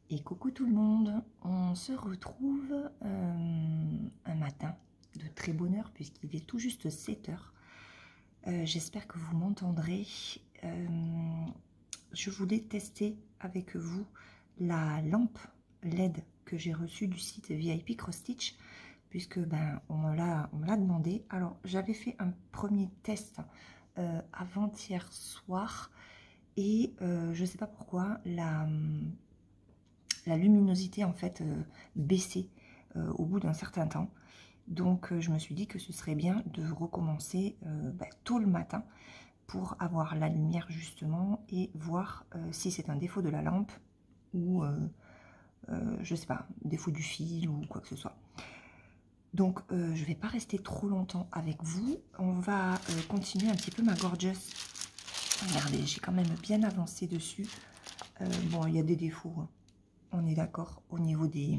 Et coucou tout le monde, on se retrouve un matin de très bonne heure puisqu'il est tout juste 7 heures. J'espère que vous m'entendrez. Je voulais tester avec vous la lampe LED que j'ai reçue du site VIP Cross Stitch puisque on me l'a demandé. Alors j'avais fait un premier test avant-hier soir et je ne sais pas pourquoi la luminosité en fait baissait au bout d'un certain temps. Donc je me suis dit que ce serait bien de recommencer tôt le matin pour avoir la lumière justement et voir si c'est un défaut de la lampe ou je sais pas, défaut du fil ou quoi que ce soit. Donc je vais pas rester trop longtemps avec vous. On va continuer un petit peu ma gorgeous. Regardez, j'ai quand même bien avancé dessus. Bon, il y a des défauts, hein. On est d'accord, au niveau des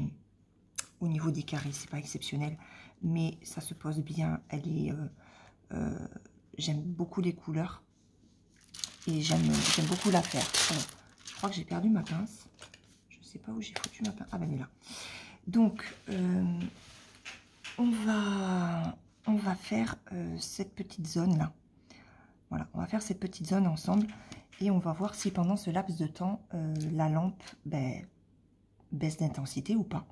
carrés, c'est pas exceptionnel, mais ça se pose bien. Elle est, j'aime beaucoup les couleurs et j'aime beaucoup la faire. Alors, je crois que j'ai perdu ma pince. Je sais pas où j'ai foutu ma pince. Ah ben elle est là. Donc, on va faire cette petite zone là. Voilà, on va faire cette petite zone ensemble et on va voir si pendant ce laps de temps, la lampe baisse d'intensité ou pas.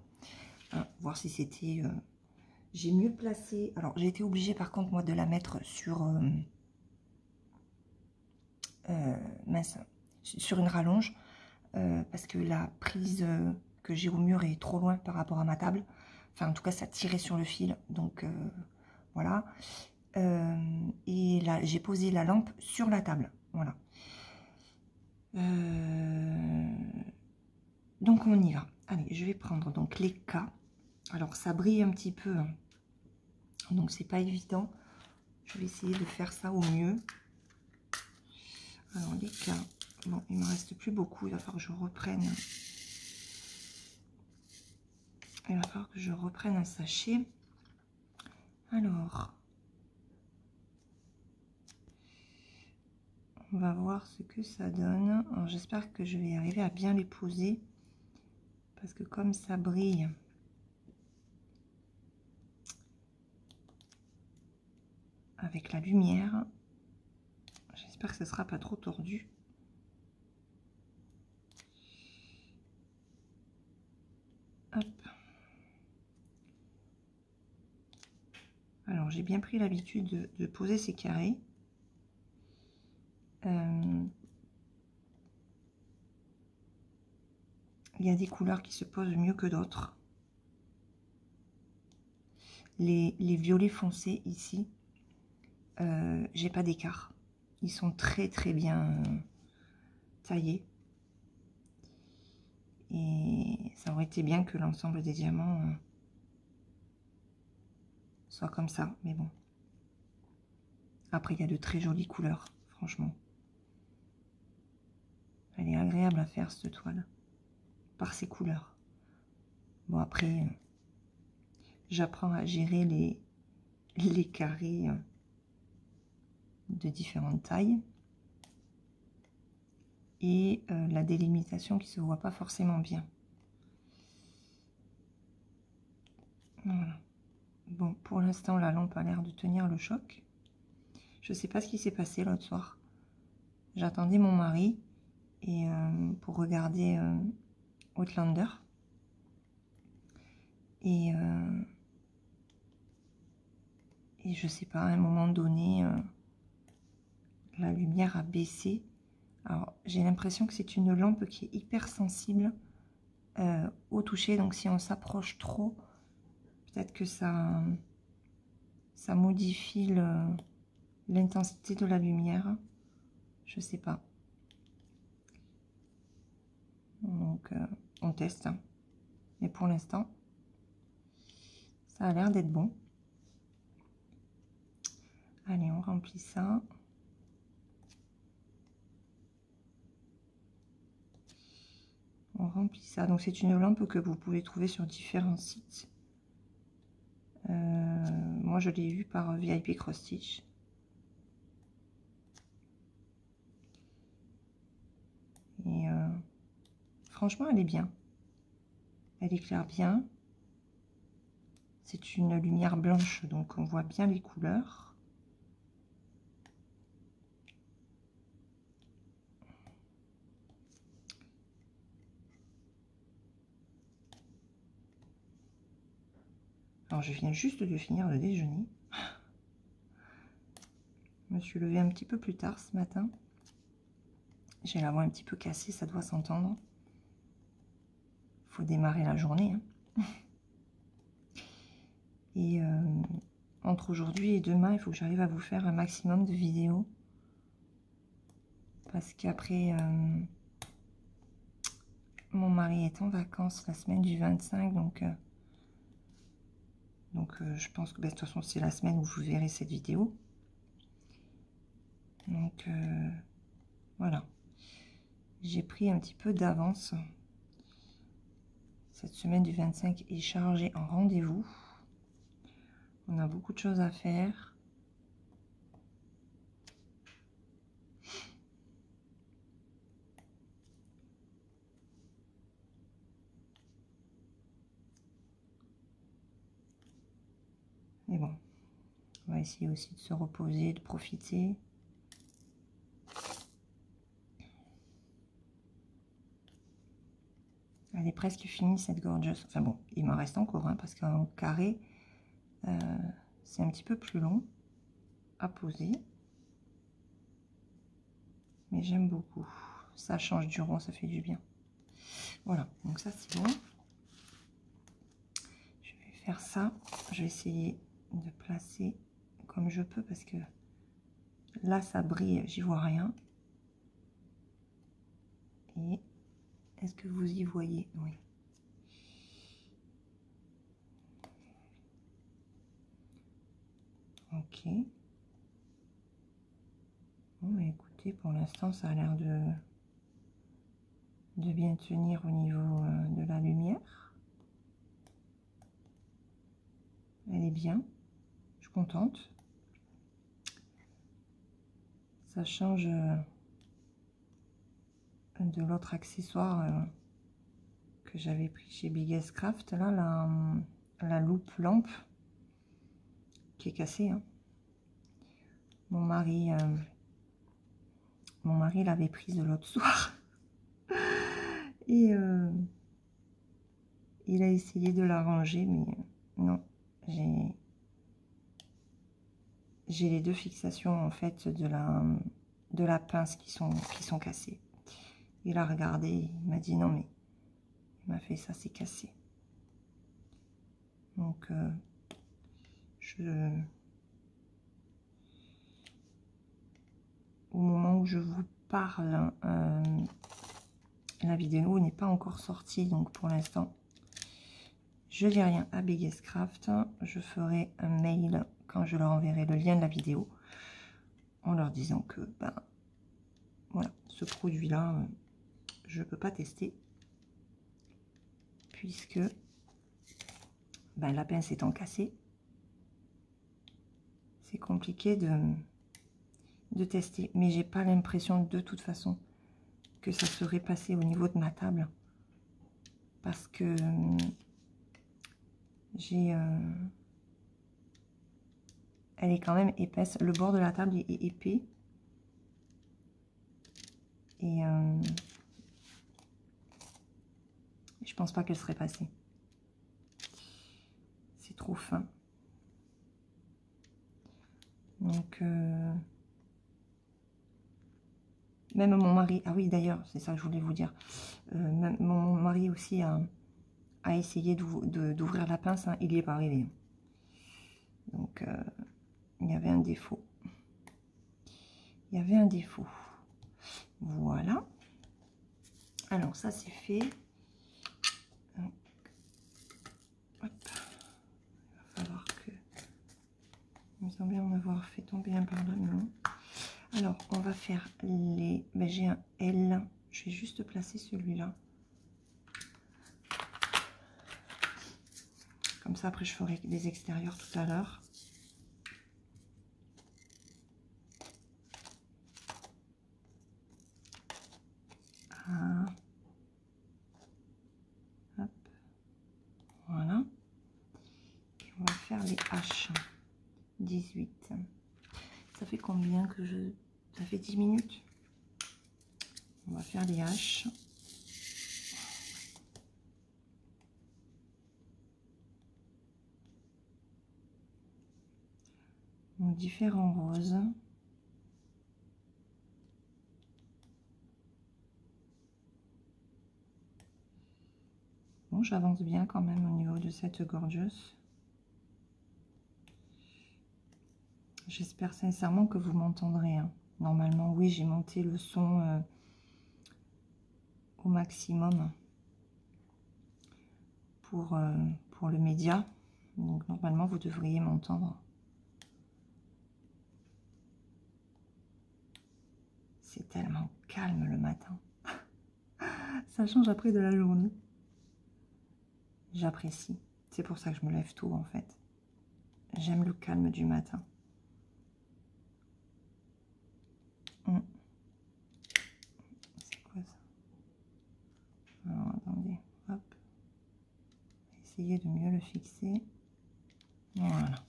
Hein, voir si c'était... j'ai mieux placé... Alors, j'ai été obligée, par contre, moi, de la mettre sur... mince, sur une rallonge. Parce que la prise que j'ai au mur est trop loin par rapport à ma table. Enfin, en tout cas, ça tirait sur le fil. Donc, voilà. Et là, j'ai posé la lampe sur la table. Voilà. Donc, on y va. Allez, je vais prendre donc les K. Alors, ça brille un petit peu, hein. Donc, c'est pas évident. Je vais essayer de faire ça au mieux. Alors, les K. Bon, il ne me reste plus beaucoup. Il va falloir que je reprenne. Il va falloir que je reprenne un sachet. Alors, on va voir ce que ça donne. Alors, j'espère que je vais arriver à bien les poser. Parce que comme ça brille... avec la lumière, j'espère que ce ne sera pas trop tordu. Hop. Alors j'ai bien pris l'habitude de poser ces carrés. Il y a des couleurs qui se posent mieux que d'autres. Les violets foncés ici, j'ai pas d'écart. Ils sont très très bien taillés. Et ça aurait été bien que l'ensemble des diamants soit comme ça, mais bon. Après, il y a de très jolies couleurs, franchement. Elle est agréable à faire, cette toile, par ses couleurs. Bon, après, j'apprends à gérer les carrés de différentes tailles. Et la délimitation qui se voit pas forcément bien. Voilà. Bon, pour l'instant, la lampe a l'air de tenir le choc. Je sais pas ce qui s'est passé l'autre soir. J'attendais mon mari et pour regarder Outlander. Et je sais pas, à un moment donné, la lumière a baissé. Alors, j'ai l'impression que c'est une lampe qui est hyper sensible au toucher. Donc, si on s'approche trop, peut-être que ça modifie l'intensité de la lumière. Je sais pas. Donc, on teste. Mais pour l'instant, ça a l'air d'être bon. Allez, on remplit ça. On remplit ça. Donc, c'est une lampe que vous pouvez trouver sur différents sites. Moi, je l'ai eu par VIP Cross Stitch. Et franchement, elle est bien. Elle éclaire bien. C'est une lumière blanche, donc on voit bien les couleurs. Alors, je viens juste de finir le déjeuner. Je me suis levée un petit peu plus tard ce matin. J'ai la voix un petit peu cassée, ça doit s'entendre. Il faut démarrer la journée. Hein. Et entre aujourd'hui et demain, il faut que j'arrive à vous faire un maximum de vidéos. Parce qu'après, mon mari est en vacances la semaine du 25. Donc je pense que de toute façon, c'est la semaine où vous verrez cette vidéo. Donc voilà. J'ai pris un petit peu d'avance. Cette semaine du 25 est chargée en rendez-vous. On a beaucoup de choses à faire. Mais bon, on va essayer aussi de se reposer, de profiter. Elle est presque finie cette gorgeous. Enfin bon, il m'en reste encore, hein, parce qu'en carré, c'est un petit peu plus long à poser. Mais j'aime beaucoup. Ça change du rond, ça fait du bien. Voilà, donc ça c'est bon. Je vais faire ça. Je vais essayer de placer comme je peux parce que là ça brille, j'y vois rien. Et est-ce que vous y voyez? Oui. Ok. Bon, mais écoutez, pour l'instant, ça a l'air de bien tenir au niveau de la lumière. Elle est bien. Je suis contente. Ça change de l'autre accessoire que j'avais pris chez Biggest Craft. Là, la loupe lampe qui est cassée. Hein. Mon mari l'avait prise l'autre soir. Et il a essayé de la ranger, mais non. J'ai les deux fixations en fait de la pince qui sont cassées. Il a regardé, il m'a dit non mais il m'a fait ça, c'est cassé. Donc au moment où je vous parle, la vidéo n'est pas encore sortie, donc pour l'instant je n'ai rien à Biggest Craft. Je ferai un mail quand je leur enverrai le lien de la vidéo en leur disant que ben voilà, ce produit là je peux pas tester puisque ben, la pince étant cassée, c'est compliqué de tester, mais j'ai pas l'impression de toute façon que ça serait passé au niveau de ma table parce que elle est quand même épaisse, le bord de la table est épais et je pense pas qu'elle serait passée, c'est trop fin. Donc même mon mari, ah oui d'ailleurs c'est ça que je voulais vous dire, même mon mari aussi a essayé d'ouvrir la pince, hein, il n'y est pas arrivé. Donc il y avait un défaut. Il y avait un défaut. Voilà. Alors ça c'est fait. Hop. Il va falloir que... Il me semblait en avoir fait tomber un par là, mais non. Alors on va faire les... Ben, j'ai un L. Je vais juste placer celui-là. Comme ça après je ferai les extérieurs tout à l'heure. Ah. Hop. faire les H. 18. Ça fait combien que je... Ça fait 10 minutes. On va faire les H. Donc, différents roses. Bon, j'avance bien quand même au niveau de cette gorgeous. J'espère sincèrement que vous m'entendrez. Hein. Normalement, oui, j'ai monté le son au maximum pour le média. Donc, normalement, vous devriez m'entendre. C'est tellement calme le matin. Ça change après de la journée. J'apprécie. C'est pour ça que je me lève tôt, en fait. J'aime le calme du matin. C'est quoi ça? Alors, attendez. Hop. Essayer de mieux le fixer. Voilà.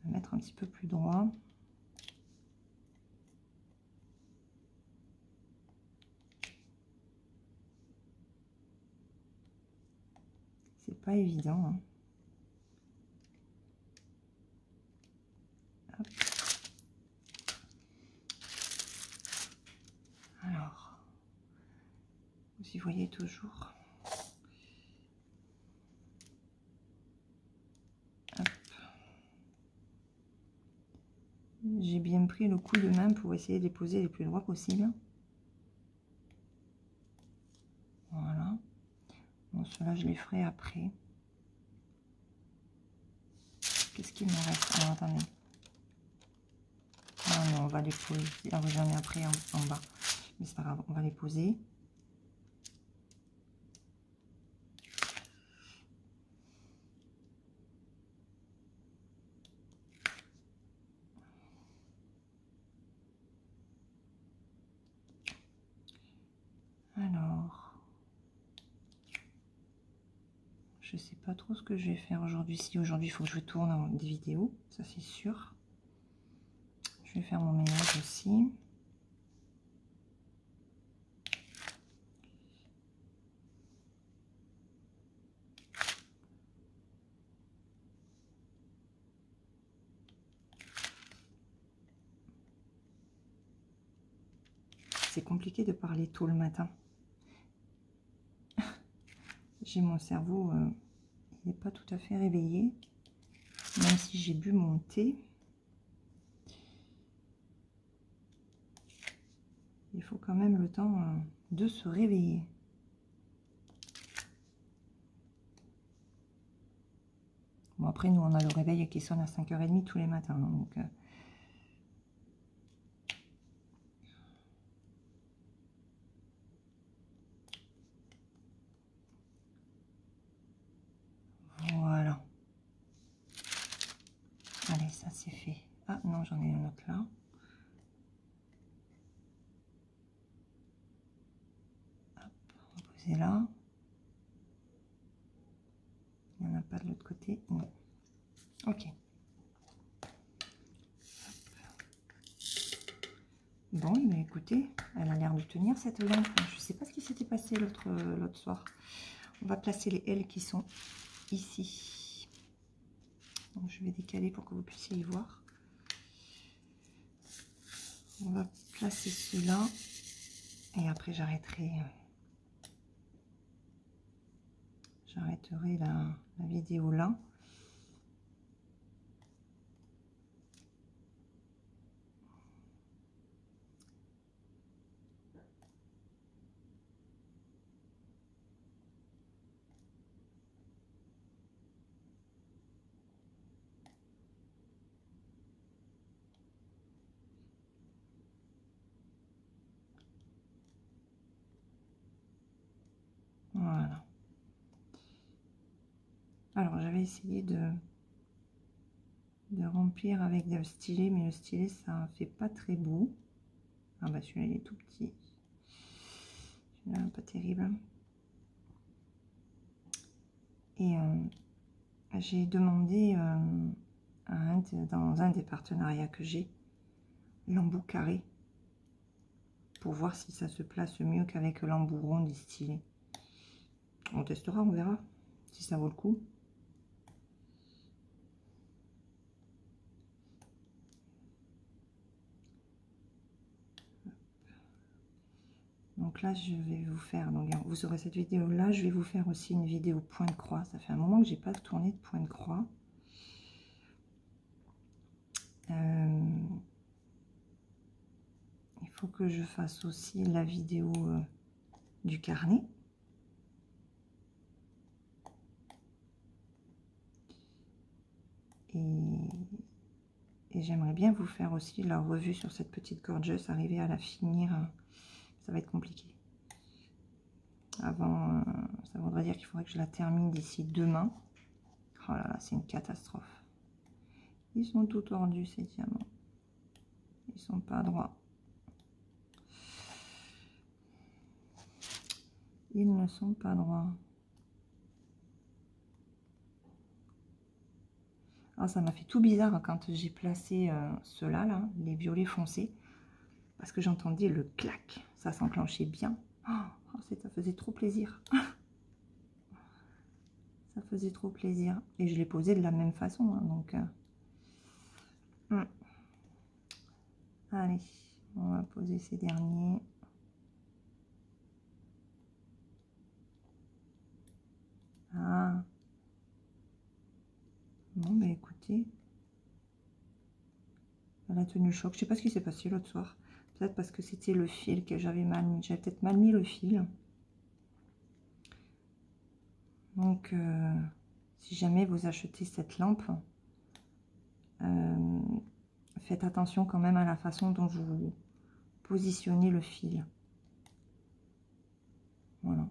On va mettre un petit peu plus droit. C'est pas évident. Hein. Hop. Alors, vous y voyez toujours. J'ai bien pris le coup de main pour essayer de les poser les plus droits possible. Voilà. Bon, cela je les ferai après. Qu'est-ce qu'il me reste? Alors, attendez. Ah non, on va les poser. Ah oui, j'en ai après en bas. Mais c'est pas grave, on va les poser. Alors, je sais pas trop ce que je vais faire aujourd'hui. Si aujourd'hui il faut que je tourne des vidéos, ça c'est sûr. Je vais faire mon ménage aussi. C'est compliqué de parler tôt le matin. J'ai mon cerveau, il n'est pas tout à fait réveillé, même si j'ai bu mon thé. Il faut quand même le temps de se réveiller. Bon, après, nous, on a le réveil qui sonne à 5h30 tous les matins. Hein, donc, voilà. Allez, ça c'est fait. Ah non, j'en ai un autre là. Hop, on va poser là. Il n'y en a pas de l'autre côté. Non. Ok. Bon, mais écoutez, elle a l'air de tenir cette lampe. Je ne sais pas ce qui s'était passé l'autre soir. On va placer les ailes qui sont ici. Donc, je vais décaler pour que vous puissiez y voir. On va placer cela. Et après, j'arrêterai la vidéo là. Voilà. Alors, j'avais essayé de remplir avec le stylet, mais le stylet, ça fait pas très beau. Ah bah celui-là, il est tout petit. Celui-là, pas terrible. Et j'ai demandé dans un des partenariats que j'ai, l'embout carré, pour voir si ça se place mieux qu'avec l'embout rond distillé. On testera, on verra si ça vaut le coup. Donc là, je vais vous faire, donc vous aurez cette vidéo là, je vais vous faire aussi une vidéo point de croix. Ça fait un moment que j'ai pas tourné de point de croix. Il faut que je fasse aussi la vidéo du carnet. Et j'aimerais bien vous faire aussi la revue sur cette petite gorgeuse, arriver à la finir. Ça va être compliqué. Avant, ça voudrait dire qu'il faudrait que je la termine d'ici demain. Oh là là, c'est une catastrophe. Ils sont tout tordus, ces diamants. Ils sont pas droits. Ils ne sont pas droits. Ah, ça m'a fait tout bizarre quand j'ai placé ceux-là, là, les violets foncés. Parce que j'entendais le clac. Ça s'enclenchait bien. Oh, ça faisait trop plaisir. Ça faisait trop plaisir. Et je l'ai posé de la même façon. Hein, donc, allez, on va poser ces derniers. Ah. Bon, bah écoutez. Elle a tenu le choc. Je sais pas ce qui s'est passé l'autre soir. Peut-être parce que c'était le fil que j'avais mal mis. J'avais peut-être mal mis le fil. Donc, si jamais vous achetez cette lampe, faites attention quand même à la façon dont vous positionnez le fil. Voilà.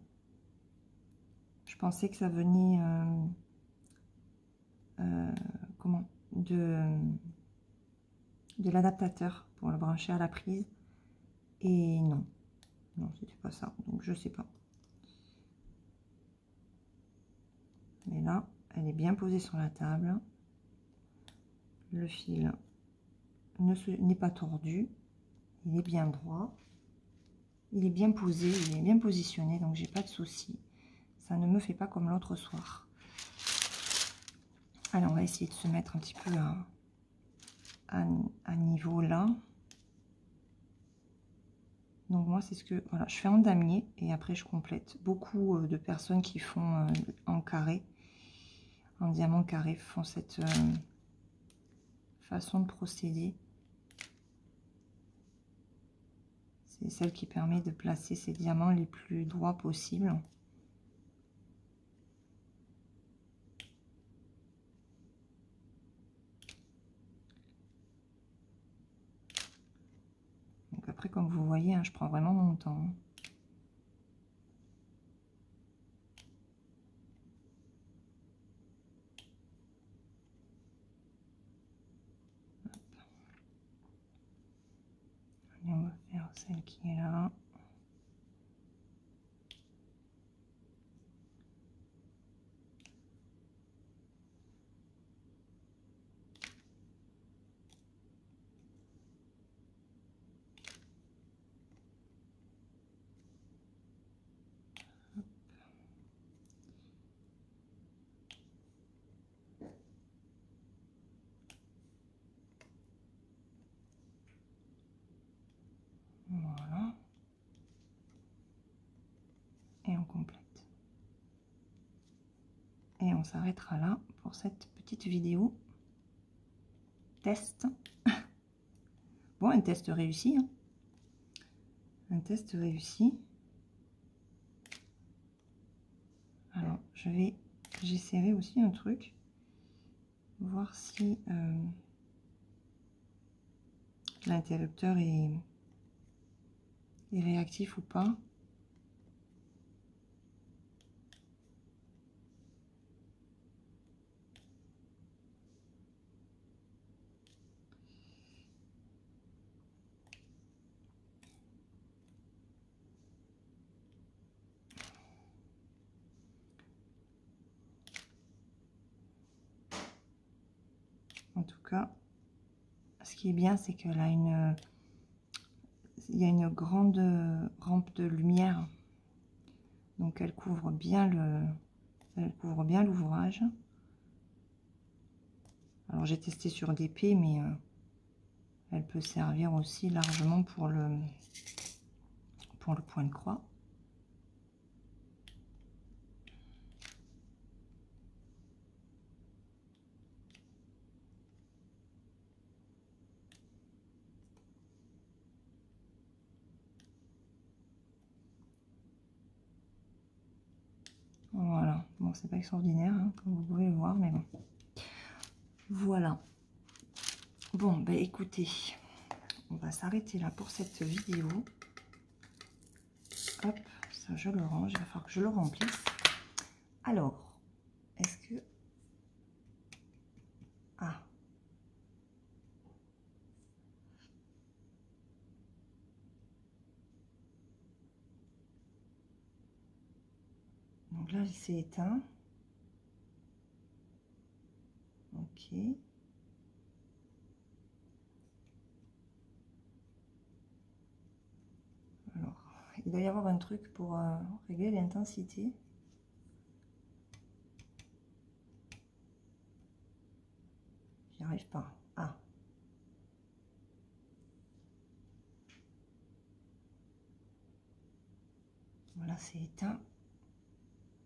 Je pensais que ça venait comment de l'adaptateur pour le brancher à la prise. Et non. Non, c'était pas ça. Donc, je sais pas. Mais là, elle est bien posée sur la table. Le fil n'est pas tordu. Il est bien droit. Il est bien posé, il est bien positionné, donc j'ai pas de souci. Ça ne me fait pas comme l'autre soir. Allez, on va essayer de se mettre un petit peu à niveau là. Donc moi, c'est ce que... Voilà, je fais en damier et après je complète. Beaucoup de personnes qui font en carré, en diamant carré, font cette façon de procéder. C'est celle qui permet de placer ces diamants les plus droits possibles. Donc après, comme vous voyez, hein, je prends vraiment mon temps. Et on va faire celle qui est là. Voilà. Et on complète. Et on s'arrêtera là pour cette petite vidéo test. Bon, un test réussi. Hein. Un test réussi. Alors, j'essaierai aussi un truc. Voir si l'interrupteur est réactif ou pas. En tout cas, ce qui est bien, c'est qu'elle a il y a une grande rampe de lumière. Donc elle couvre bien l'ouvrage. Alors j'ai testé sur DP, mais elle peut servir aussi largement pour le point de croix. Voilà, bon, c'est pas extraordinaire, hein, comme vous pouvez le voir, mais bon. Voilà. Bon, ben écoutez, on va s'arrêter là pour cette vidéo. Hop, ça je le range, il va falloir que je le remplisse. Alors, est-ce que... Ah. Donc là, il s'est éteint. Ok. Alors, il doit y avoir un truc pour régler l'intensité. J'y arrive pas. Ah. Voilà, c'est éteint.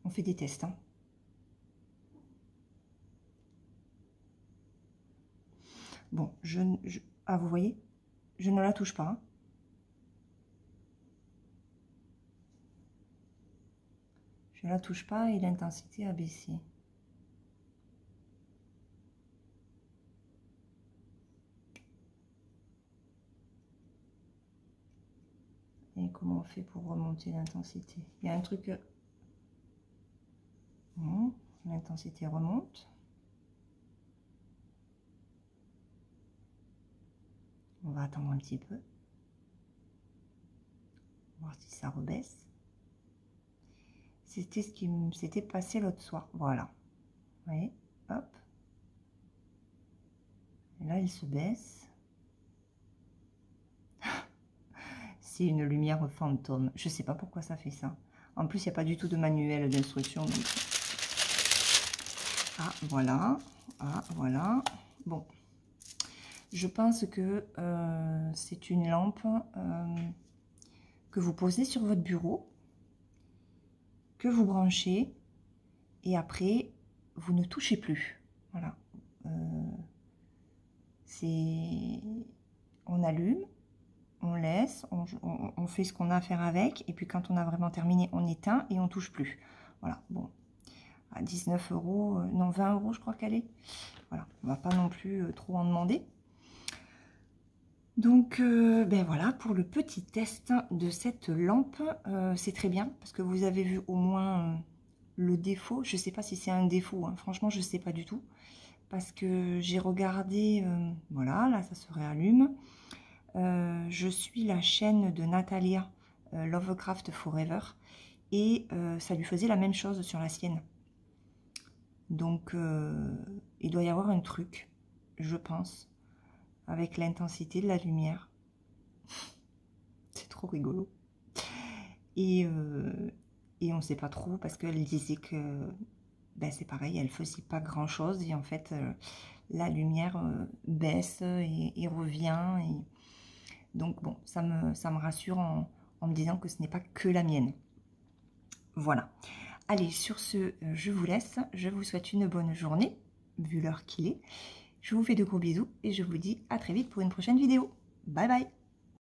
On fait des tests, hein. Bon, ah, vous voyez, je ne la touche pas, hein. Je ne la touche pas et l'intensité a baissé. Et comment on fait pour remonter l'intensité? Il y a un truc... Bon, l'intensité remonte. On va attendre un petit peu. Voir si ça rebaisse. C'était ce qui s'était passé l'autre soir. Voilà. Vous voyez? Hop. Et là, il se baisse. C'est une lumière fantôme. Je ne sais pas pourquoi ça fait ça. En plus, il n'y a pas du tout de manuel d'instruction. Donc... Ah, voilà. Ah, voilà. Bon. Je pense que c'est une lampe que vous posez sur votre bureau, que vous branchez, et après, vous ne touchez plus. Voilà. On allume, on laisse, on fait ce qu'on a à faire avec, et puis quand on a vraiment terminé, on éteint et on touche plus. Voilà, bon, à 19 €, non 20 € je crois qu'elle est. Voilà, on va pas non plus trop en demander. Donc, ben voilà, pour le petit test de cette lampe, c'est très bien, parce que vous avez vu au moins le défaut. Je sais pas si c'est un défaut, hein. Franchement, je sais pas du tout. Parce que j'ai regardé, voilà, là, ça se réallume. Je suis la chaîne de Natalia, Lovecraft Forever, et ça lui faisait la même chose sur la sienne. Donc, il doit y avoir un truc, je pense, avec l'intensité de la lumière. C'est trop rigolo. Et on ne sait pas trop, parce qu'elle disait que ben, c'est pareil, elle faisait pas grand chose, et en fait la lumière baisse et revient, et donc bon, ça me rassure en me disant que ce n'est pas que la mienne. Voilà, allez, sur ce, je vous laisse, je vous souhaite une bonne journée, vu l'heure qu'il est, je vous fais de gros bisous, et je vous dis à très vite pour une prochaine vidéo. Bye bye.